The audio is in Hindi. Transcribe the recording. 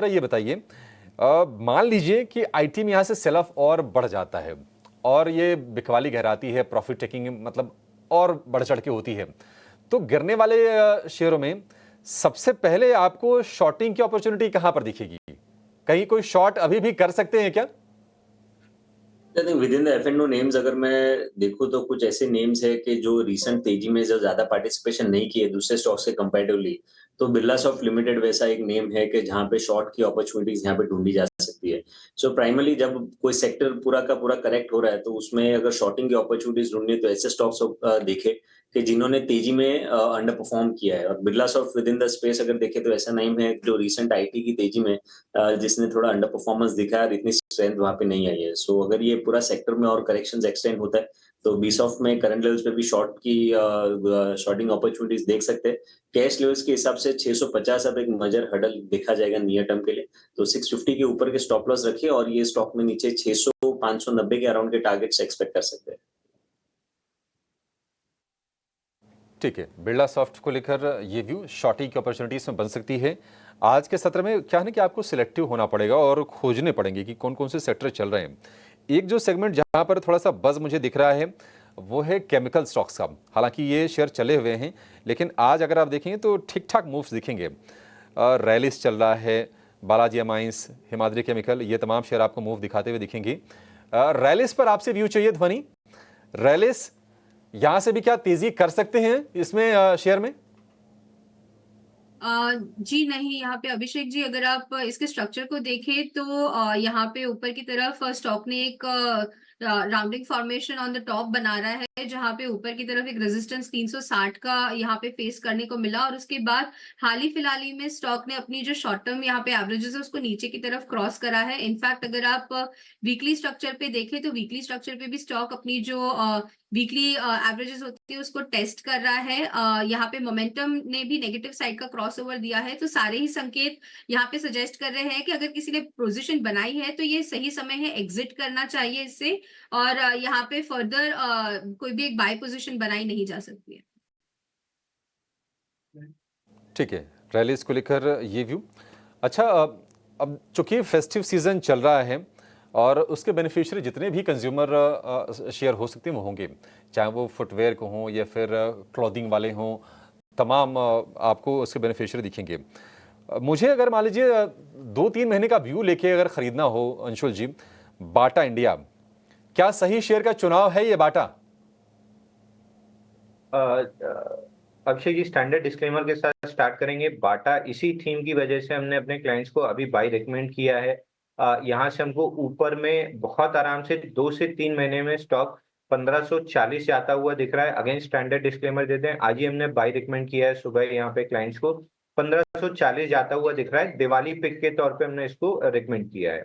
ये बताइए, मान लीजिए कि आईटी में यहाँ से सेल ऑफ और बढ़ जाता है और ये बिकवाली गहराती है, प्रॉफिट टेकिंग मतलब और बढ़ चढ़ के होती है, तो गिरने वाले शेयरों में सबसे पहले आपको शॉर्टिंग की अपॉर्चुनिटी कहां पर दिखेगी? कहीं कोई शॉर्ट अभी भी कर सकते हैं क्या? I think with in the F and O names अगर मैं देखूँ तो कुछ ऐसे नेम्स है कि जो रिसेंट तेजी में जो ज़्यादा पार्टिसिपेशन नहीं किए दूसरे स्टॉक्स से कंपैरेटिवली, तो बिरलासॉफ्ट लिमिटेड वैसा एक नेम है कि जहाँ पे शॉर्ट की अपॉर्चुनिटीज़ यहाँ पे ढूँढी जा सकती है। सो प्राइमरली जब कोई सेक्टर पूरा का पूरा करेक्ट हो रहा है, तो उसमें अगर शॉर्टिंग की अपॉर्चुनिटीज़ ढूँढनी है तो ऐसे स्टॉक्स देखें कि जिन्होंने तेजी में अंडर परफॉर्म किया है और Birlasoft with in the space अगर देखें तो ऐसा नेम है जो रिसेंट आईटी की तेजी में जिसने थोड़ा अंडर परफॉर्मेंस दिखाया और इतनी स्ट्रेंथ वहाँ पे नहीं आई है। सो अगर ये पूरा सेक्टर में और करेक्शंस एक्सटेंड होता है, तो बीसॉफ्ट में करंट लेवल्स पे भी शॉर्टिंग अपॉर्चुनिटीज देख सकते हैं। कैश लेवल्स के हिसाब से 650 अब एक मेजर हर्डल देखा जाएगा नियर टर्म के लिए। तो 650 के ऊपर के स्टॉप लॉस रखिए और ये स्टॉक में नीचे 600 590 के अराउंड के टारगेट्स एक्सपेक्ट कर सकते हैं। ठीक है, बिरला सॉफ्ट को लेकर ये व्यू शॉर्टिंग की अपॉर्चुनिटीज में बन सकती है। आज के सत्र में क्या है ना कि आपको सिलेक्टिव होना पड़ेगा और खोजने पड़ेंगे कि कौन कौन से सेक्टर चल रहे हैं। एक जो सेगमेंट जहां पर थोड़ा सा बज मुझे दिख रहा है वो है केमिकल स्टॉक्स का। हालांकि ये शेयर चले हुए हैं, लेकिन आज अगर आप देखेंगे तो ठीक ठाक मूव्स दिखेंगे। रैलिस चल रहा है, बालाजी अमाइंस, हिमाद्री केमिकल, ये तमाम शेयर आपको मूव दिखाते हुए दिखेंगे। रैलिस पर आपसे व्यू चाहिए ध्वनि। रैलिस यहां से भी क्या तेजी कर सकते हैं इसमें शेयर में? जी नहीं, यहाँ पे अभिषेक जी अगर आप इसके स्ट्रक्चर को देखें तो यहाँ पे ऊपर की तरफ स्टॉक ने एक rounding formation on the top बना रहा है, जहाँ पे ऊपर की तरफ एक रेजिस्टेंस 360 का यहाँ पे फेस करने को मिला और उसके बाद हाल ही फिलहाल ही में स्टॉक ने अपनी जो शॉर्ट टर्म यहाँ पे एवरेजेस है उसको नीचे की तरफ क्रॉस करा है। इनफैक्ट अगर आप वीकली स्ट्रक्चर पे देखें तो वीकली स्ट्रक्चर पे भी स्टॉक अपनी जो वीकली एवरेजेस होती है उसको टेस्ट कर रहा है। यहाँ पे मोमेंटम ने भी नेगेटिव साइड का क्रॉसओवर दिया है, तो सारे ही संकेत यहाँ पे सजेस्ट कर रहे हैं कि अगर किसी ने पोजीशन बनाई है तो ये सही समय है एग्जिट करना चाहिए इससे और यहाँ पे फर्दर कोई भी एक बाय पोजीशन बनाई नहीं जा सकती है। ठीक है, रैलीज को लेकर ये व्यू। अच्छा, अब चूंकि फेस्टिव सीजन चल रहा है और उसके बेनिफिशियरी जितने भी कंज्यूमर शेयर हो सकते हैं वो होंगे, चाहे वो फुटवेयर को हों या फिर क्लॉथिंग वाले हों, तमाम आपको उसके बेनिफिशियरी दिखेंगे। मुझे अगर मान लीजिए 2-3 महीने का व्यू लेके अगर खरीदना हो अंशुल जी, बाटा इंडिया क्या सही शेयर का चुनाव है ये बाटा? अभिषेक जी, स्टैंडर्ड डिस्क्लेमर के साथ स्टार्ट करेंगे। बाटा इसी थीम की वजह से हमने अपने क्लाइंट्स को अभी बाय रिकमेंड किया है। यहाँ से हमको ऊपर में बहुत आराम से 2 से 3 महीने में स्टॉक 1540 जाता हुआ दिख रहा है। अगेन स्टैंडर्ड डिस्क्लेमर देते हैं, आज ही हमने बाय रिकमेंड किया है सुबह यहाँ पे क्लाइंट्स को, 1540 जाता हुआ दिख रहा है। दिवाली पिक के तौर पे हमने इसको रिकमेंड किया है।